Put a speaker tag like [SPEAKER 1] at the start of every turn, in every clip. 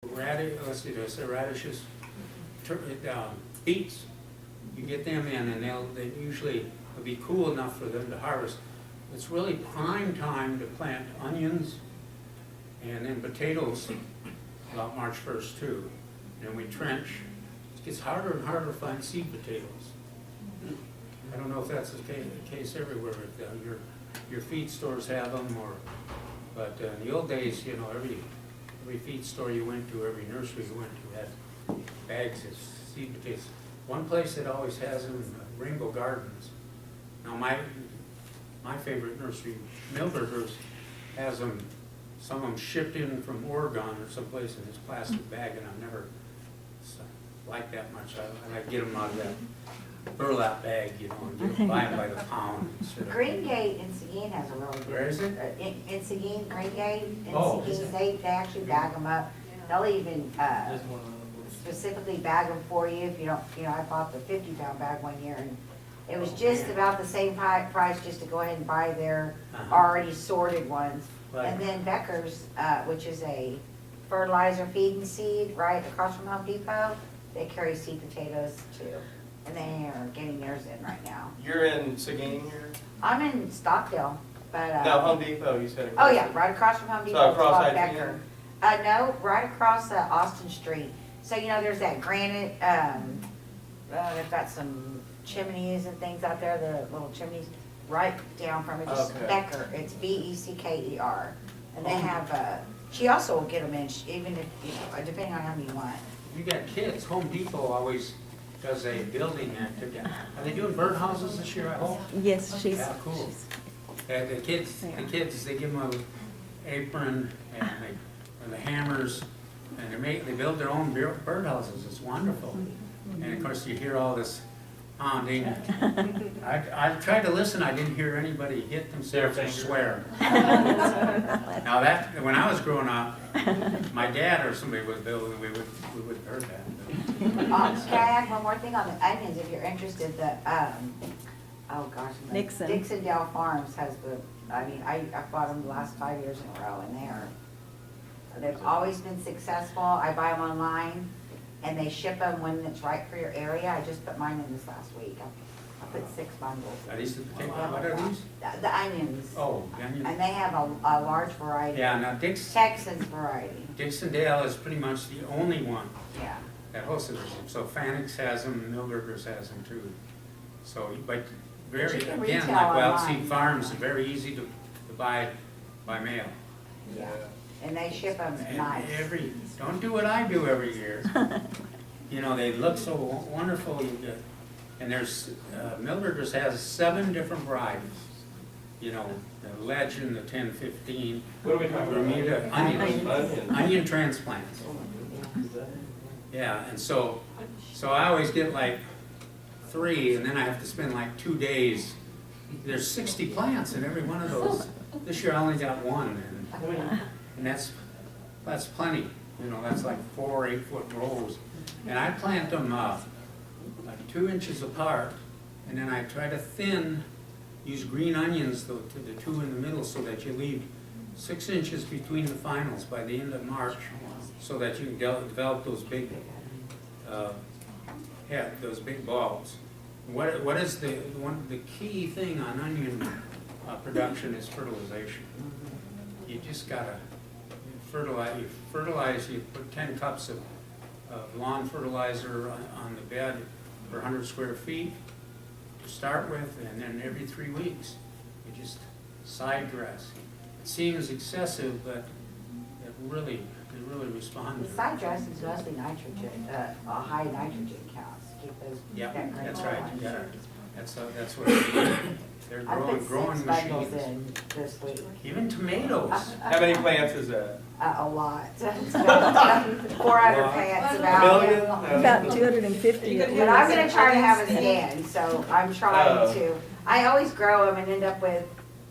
[SPEAKER 1] Let's see, there's the radishes, beets. You get them in, and they usually will be cool enough for them to harvest. It's really prime time to plant onions and then potatoes about March 1st too. And we trench. It gets harder and harder to find seed potatoes. I don't know if that's the case everywhere. If, your feed stores have them, but in the old days, you know, every feed store you went to, every nursery you went to had bags of seed potatoes. One place that always has them, Rainbow Gardens. Now my favorite nursery, Milberger's, has them. Some of them shipped in from Oregon or someplace in this plastic bag, and I've never liked that much. I like to get them out of that burlap bag, you know, and buy them by the pound.
[SPEAKER 2] Green Gate in Seguin has a really good.
[SPEAKER 1] Where is it?
[SPEAKER 2] In Seguin, Green Gate in
[SPEAKER 1] Oh.
[SPEAKER 2] Seguin, they actually bag them up. They'll even specifically bag them for you if you don't, you know, I bought the 50-pound bag one year, and it was just about the same price just to go ahead and buy their already sorted ones.
[SPEAKER 1] Right.
[SPEAKER 2] And then Becker's, which is a fertilizer feed and seed right across from Home Depot, they carry seed potatoes too. And they are getting theirs in right now.
[SPEAKER 3] You're in Seguin here?
[SPEAKER 2] I'm in Stockdale, but.
[SPEAKER 3] No, Home Depot, you said.
[SPEAKER 2] Oh, yeah, right across from Home Depot.
[SPEAKER 3] So
[SPEAKER 2] it's
[SPEAKER 3] across
[SPEAKER 2] called
[SPEAKER 3] IGN?
[SPEAKER 2] Becker. No, right across Austin Street. So, you know, there's that granite, they've got some chimneys and things out there, the little chimneys, right down from it, just
[SPEAKER 3] Okay.
[SPEAKER 2] Becker. It's Becker. And they have, she also will get them in, even if, you know, depending on how many you want.
[SPEAKER 1] You got kids. Home Depot always does a building activity. Are they doing birdhouses this year, I hope?
[SPEAKER 4] Yes, she's.
[SPEAKER 1] Yeah, cool.
[SPEAKER 4] she's-
[SPEAKER 1] The kids, they give them an apron and the hammers, and they build their own birdhouses. It's wonderful. And of course, you hear all this pounding. I tried to listen. I didn't hear anybody hit themselves or swear. Now that, when I was growing up, my dad or somebody was building, we would have heard that.
[SPEAKER 2] Can I add one more thing on the onions, if you're interested, oh gosh.
[SPEAKER 4] Nixon.
[SPEAKER 2] Dixondale Farms has I've bought them the last 5 years in a row, and they've always been successful. I buy them online, and they ship them when it's right for your area. I just put mine in this last week. I put 6 bundles.
[SPEAKER 1] Are these the potatoes? What are these?
[SPEAKER 2] The onions.
[SPEAKER 1] Oh, the onions.
[SPEAKER 2] And they have a large variety.
[SPEAKER 1] Yeah, now
[SPEAKER 2] Texans variety,
[SPEAKER 1] Dixondale is pretty much the only one
[SPEAKER 2] yeah.
[SPEAKER 1] that hosts them. So Fanix has them, Milberger's has them too. So, but very,
[SPEAKER 2] you can
[SPEAKER 1] again,
[SPEAKER 2] retail
[SPEAKER 1] like
[SPEAKER 2] online.
[SPEAKER 1] Wild Seed Farms, very easy to buy by mail.
[SPEAKER 2] Yeah. And they ship them
[SPEAKER 1] And
[SPEAKER 2] nice.
[SPEAKER 1] don't do what I do every year. You know, they look so wonderful. And there's, Milberger's has 7 different varieties. You know, the Legend, the 1015,
[SPEAKER 3] What are we talking about?
[SPEAKER 1] Bermuda, onions,
[SPEAKER 3] Onions.
[SPEAKER 1] onion transplants. Yeah, and so I always get like 3, and then I have to spend like 2 days. There's 60 plants in every one of those. This year I only got 1, and that's plenty. You know, that's like 4 8-foot rows. And I plant them like 2 inches apart, and then I try to use green onions to the 2 in the middle, so that you leave 6 inches between the finals by the end of March, so that you can develop those big bulbs. What is the key thing on onion production is fertilization. You just gotta fertilize. You put 10 cups of lawn fertilizer on the bed per 100 square feet to start with, and then every 3 weeks you just side dress. It seems excessive, but it really respond
[SPEAKER 2] The
[SPEAKER 1] to it.
[SPEAKER 2] side dress is mostly nitrogen, high nitrogen counts, keep those.
[SPEAKER 1] Yeah,
[SPEAKER 2] that green
[SPEAKER 1] that's
[SPEAKER 2] color
[SPEAKER 1] right.
[SPEAKER 2] on.
[SPEAKER 1] You gotta, that's what it is. They're
[SPEAKER 2] I put
[SPEAKER 1] growing
[SPEAKER 2] 6 bundles
[SPEAKER 1] machines.
[SPEAKER 2] in this week,
[SPEAKER 1] Even tomatoes.
[SPEAKER 3] How many plants is that?
[SPEAKER 2] a lot. 400 plants about.
[SPEAKER 3] million?
[SPEAKER 4] About 250 at
[SPEAKER 2] But I'm
[SPEAKER 4] least.
[SPEAKER 2] gonna try to have a stand, so I'm trying to. I always grow them and end up with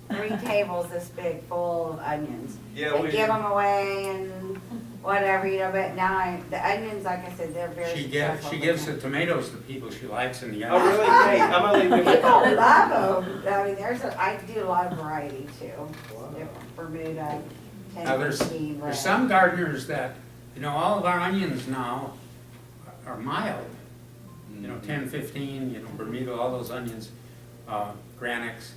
[SPEAKER 2] 3 tables this big full of onions.
[SPEAKER 3] Yeah,
[SPEAKER 2] And
[SPEAKER 3] we.
[SPEAKER 2] give them away and whatever, you know, but now the onions, like I said, they're very successful.
[SPEAKER 1] She gives the tomatoes to people she likes in the
[SPEAKER 3] Oh,
[SPEAKER 1] yard.
[SPEAKER 3] really? Great. I'm gonna leave them.
[SPEAKER 2] People love them. I mean, I do a lot of variety too. Bermuda,
[SPEAKER 1] Now, there's
[SPEAKER 2] 1015,
[SPEAKER 1] some gardeners that You know, all of our onions now are mild. You know, 10, 15, you know, Bermuda, all those onions, Granics.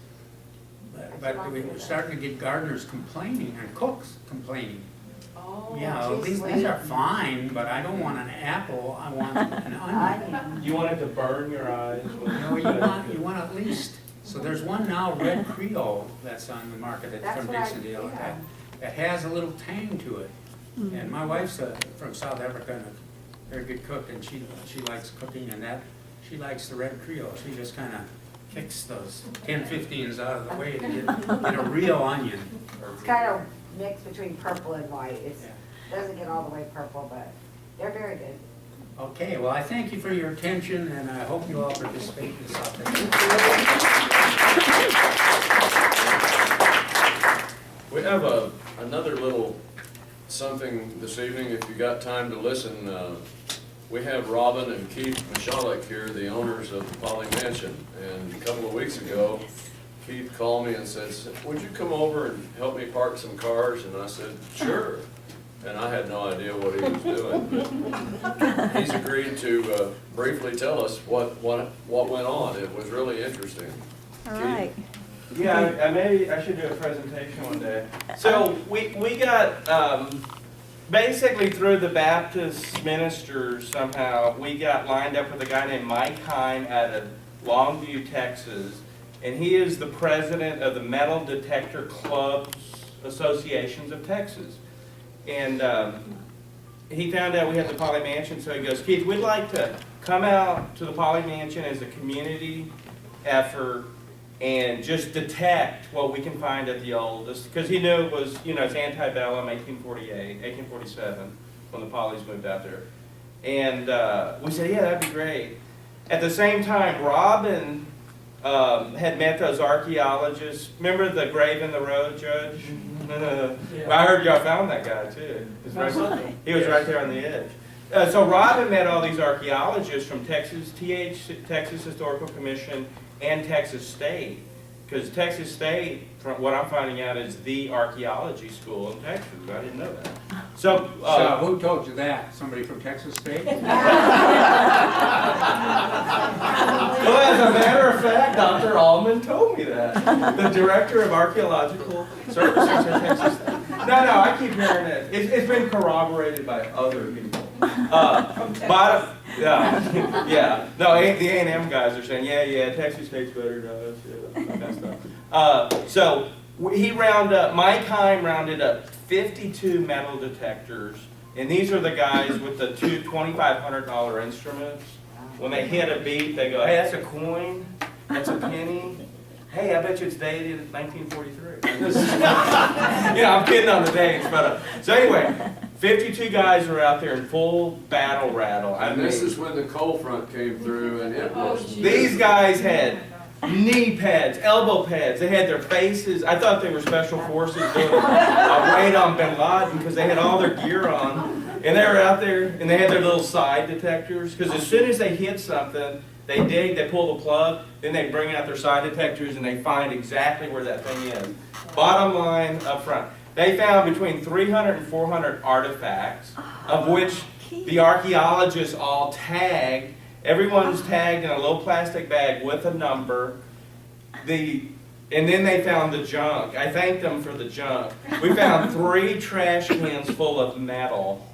[SPEAKER 1] But we're starting to get gardeners complaining and cooks complaining.
[SPEAKER 2] Oh,
[SPEAKER 1] Yeah,
[SPEAKER 2] too
[SPEAKER 1] these
[SPEAKER 2] sweet.
[SPEAKER 1] are fine, but I don't want an apple, I want an onion.
[SPEAKER 2] Onion.
[SPEAKER 3] You want it to burn your eyes?
[SPEAKER 1] You know, you want at least, so there's one now, Red Creole, that's on the market
[SPEAKER 2] That's
[SPEAKER 1] from
[SPEAKER 2] what I-
[SPEAKER 1] Dixondale.
[SPEAKER 2] yeah.
[SPEAKER 1] That has a little tang to it. And my wife's from South Africa and a very good cook, and she likes cooking, and she likes the Red Creole. She just kind of kicks those 10, 15s out of the way to get a real onion.
[SPEAKER 2] It's kind of mixed between purple and white. It
[SPEAKER 1] Yeah.
[SPEAKER 2] doesn't get all the way purple, but they're very good.
[SPEAKER 1] Okay, well, I thank you for your attention, and I hope you all participate in this afternoon.
[SPEAKER 5] We have another little something this evening, if you got time to listen. We have Robin and Keith Michalek here, the owners of the Poly Mansion. And a couple of weeks ago, Keith called me and said, would you come over and help me park some cars? And I said, sure. And I had no idea what he was doing. He's agreed to briefly tell us what went on. It was really interesting.
[SPEAKER 4] All right.
[SPEAKER 3] Yeah, maybe I should do a presentation one day. So we got, basically through the Baptist ministers somehow, we got lined up with a guy named Mike Heim out of Longview, Texas. And he is the president of the Metal Detector Clubs Associations of Texas. And he found out we had the Poly Mansion, so he goes, Keith, we'd like to come out to the Poly Mansion as a community effort and just detect what we can find at the oldest, because he knew it was, you know, it's antebellum, 1848, 1847, when the Polys moved out there. And we said, yeah, that'd be great. At the same time, Robin had met those archaeologists. Remember the grave in the road, Judge? Well, I heard y'all found that guy too. He was right there on the edge. So Robin met all these archaeologists from Texas Historical Commission and Texas State, because Texas State, from what I'm finding out, is the archaeology school in Texas. I didn't know that. So,
[SPEAKER 1] So who told you that? Somebody from Texas State?
[SPEAKER 3] well, as a matter of fact, Dr. Allman told me that. The director of archaeological services at Texas State. No, I keep hearing it. It's been corroborated by other people. Yeah. No, the A&M guys are saying, yeah, Texas State's better than us. Yeah, that kind of stuff. So Mike Heim rounded up 52 metal detectors, and these are the guys with the two $2,500 instruments. When they hit a beat, they go, hey, that's a coin, that's a penny. Hey, I bet you it's dated in 1943. I'm kidding on the dates, but so anyway, 52 guys are out there in full battle rattle.
[SPEAKER 5] And this is when the cold front came through and it was...
[SPEAKER 3] These guys had knee pads, elbow pads. They had their faces. I thought they were special forces doing a raid on Bin Laden because they had all their gear on. And they were out there and they had their little side detectors, because as soon as they hit something, they dig, they pull the plug, then they bring out their side detectors and they find exactly where that thing is. Bottom line up front. They found between 300 and 400 artifacts, of which the archaeologists all tagged. Everyone's tagged in a little plastic bag with a number. And then they found the junk. I thanked them for the junk. We found 3 trash cans full of metal.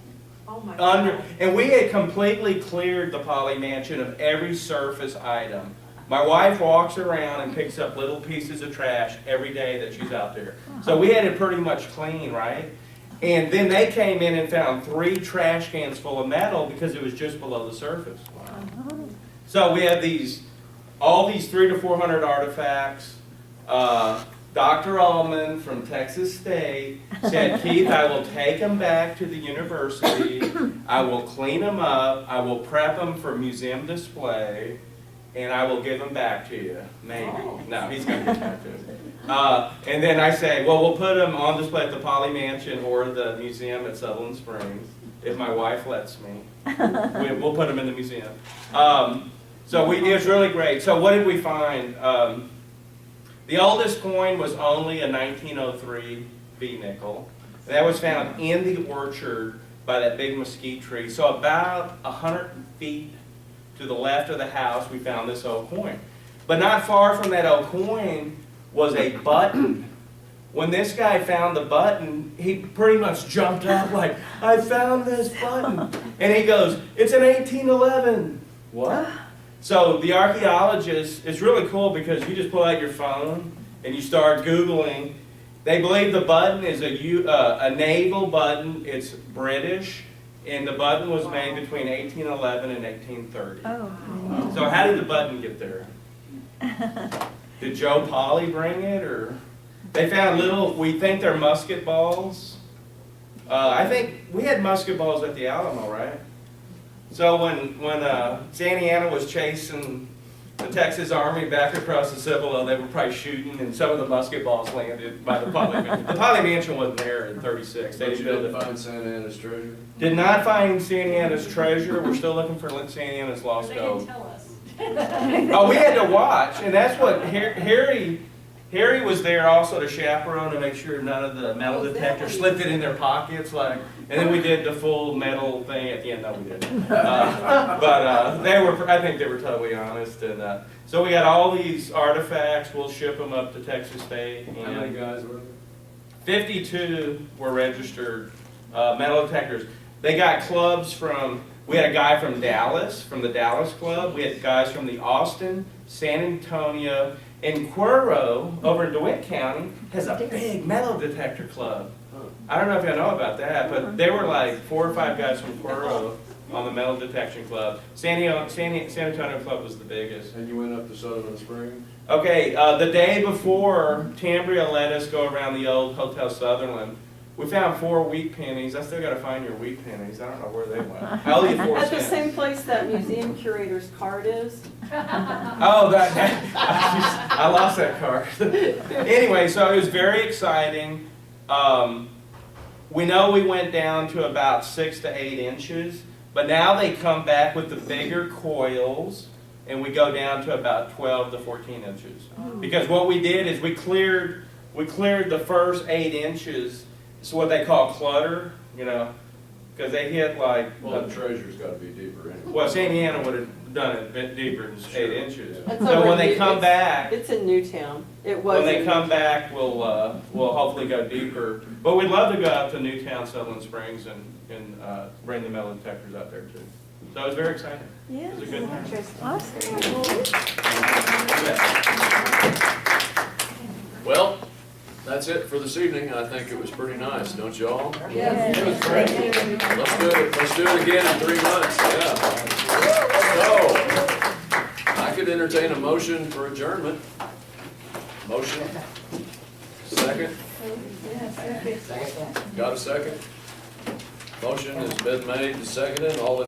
[SPEAKER 6] Oh my God.
[SPEAKER 3] And we had completely cleared the Poly Mansion of every surface item. My wife walks around and picks up little pieces of trash every day that she's out there. So we had it pretty much clean, right? And then they came in and found 3 trash cans full of metal because it was just below the surface. So we have all these 300 to 400 artifacts. Dr. Allman from Texas State said, Keith, I will take them back to the university. I will clean them up. I will prep them for museum display. And I will give them back to you. Maybe. No, he's going to give back to us. And then I say, well, we'll put them on display at the Poly Mansion or the museum at Sutherland Springs, if my wife lets me. We'll put them in the museum. So it was really great. So what did we find? The oldest coin was only a 1903 V nickel. That was found in the orchard by that big mesquite tree. So about 100 feet to the left of the house, we found this old coin. But not far from that old coin was a button. When this guy found the button, he pretty much jumped up like, I found this button. And he goes, it's an 1811. What? So the archaeologist, it's really cool because you just pull out your phone and you start Googling. They believe the button is a naval button. It's British. And the button was made between 1811 and 1830.
[SPEAKER 4] Oh.
[SPEAKER 3] So how did the button get there? Did Joe Polly bring it, or they found little? We think they're musket balls. I think we had musket balls at the Alamo, right? So when Santa Anna was chasing the Texas Army back across the Cibolo, they were probably shooting, and some of the musket balls landed by the Polly Mansion. The Polly Mansion wasn't there in '36. They
[SPEAKER 5] But you
[SPEAKER 3] didn't build
[SPEAKER 5] didn't
[SPEAKER 3] it.
[SPEAKER 5] find Santa Anna's treasure?
[SPEAKER 3] Did not find Santa Anna's treasure. We're still looking for Santa Anna's lost
[SPEAKER 6] They didn't
[SPEAKER 3] gold.
[SPEAKER 6] tell us.
[SPEAKER 3] Oh, we had to watch, and that's what Harry was there also to chaperone to make sure none of the metal detectors slipped it in their pockets, like. And then we did the full metal thing at the end. No, we didn't. But they were, I think they were totally honest, and so we got all these artifacts. We'll ship them up to Texas State.
[SPEAKER 5] How many guys were there?
[SPEAKER 3] 52 were registered metal detectors. They got clubs from, we had a guy from Dallas, from the Dallas Club. We had guys from the Austin, San Antonio, and Cuero over in DeWitt County has a big metal detector club. I don't know if you know about that, but there were like 4 or 5 guys from Cuero on the metal detection club. San Antonio Club was the biggest.
[SPEAKER 5] And you went up to Sutherland Springs?
[SPEAKER 3] Okay, the day before, Tambria let us go around the old Hotel Sutherland. We found 4 wheat pennies. I still got to find your wheat pennies. I don't know where they went. I'll leave 4
[SPEAKER 7] At the
[SPEAKER 3] cents.
[SPEAKER 7] same place that museum curator's card is.
[SPEAKER 3] Oh, I lost that card. Anyway, so it was very exciting. We know we went down to about 6 to 8 inches, but now they come back with the bigger coils, and we go down to about 12 to 14 inches. Because what we did is we cleared the first 8 inches. It's what they call clutter, you know, because they hit like.
[SPEAKER 5] Well, the treasure's got to be deeper anyway.
[SPEAKER 3] Well, Santa Anna would have done it a bit deeper than 8 inches.
[SPEAKER 7] It's
[SPEAKER 3] So
[SPEAKER 7] over
[SPEAKER 3] when they
[SPEAKER 7] New-
[SPEAKER 3] come back.
[SPEAKER 7] It's in Newtown. It was.
[SPEAKER 3] When they come back, we'll hopefully go deeper. But we'd love to go out to Newtown, Sutherland Springs, and bring the metal detectors out there too. So it was very exciting.
[SPEAKER 4] Yeah.
[SPEAKER 3] It was a good time.
[SPEAKER 4] Awesome.
[SPEAKER 5] Well, that's it for this evening. I think it was pretty nice, don't you all?
[SPEAKER 4] Yes.
[SPEAKER 5] It was great. Let's do it again in 3 months, yeah. So, I could entertain a motion for adjournment. Motion? Second? Got a second? Motion has been made and seconded. All in